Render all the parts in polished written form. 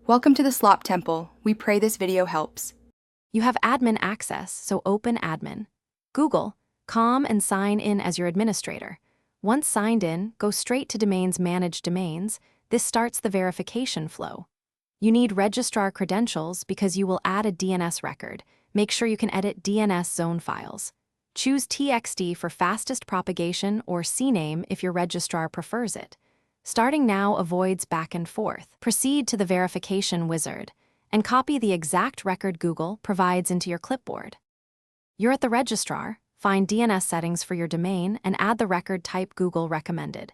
Welcome to the Slop Temple. We pray this video helps. You have admin access, so open admin. Google, and sign in as your administrator. Once signed in, go straight to Domains Manage Domains. This starts the verification flow. You need registrar credentials because you will add a DNS record. Make sure you can edit DNS zone files. Choose TXT for fastest propagation or CNAME if your registrar prefers it. Starting now avoids back and forth. Proceed to the verification wizard and copy the exact record Google provides into your clipboard. You're at the registrar, find DNS settings for your domain and add the record type Google recommended.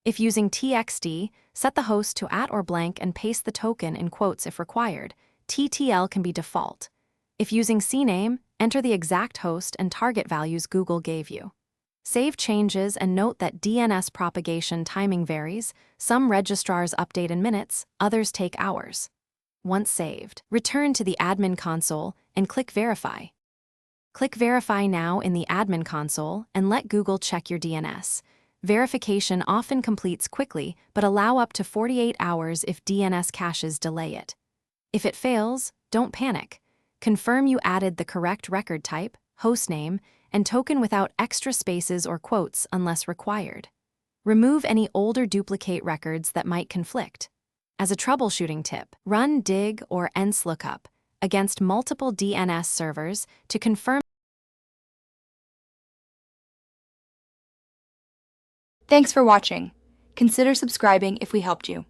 If using TXT, set the host to @ or blank and paste the token in quotes if required. TTL can be default. If using CNAME, enter the exact host and target values Google gave you. Save changes and note that DNS propagation timing varies. Some registrars update in minutes, others take hours. Once saved, return to the admin console and click Verify. Click Verify now in the admin console and let Google check your DNS. Verification often completes quickly, but allow up to 48 hours if DNS caches delay it. If it fails, don't panic. Confirm you added the correct record type, hostname, and token without extra spaces or quotes unless required. Remove any older duplicate records that might conflict. As a troubleshooting tip, run dig or lookup against multiple DNS servers to confirm. Thanks for watching. Consider subscribing if we helped you.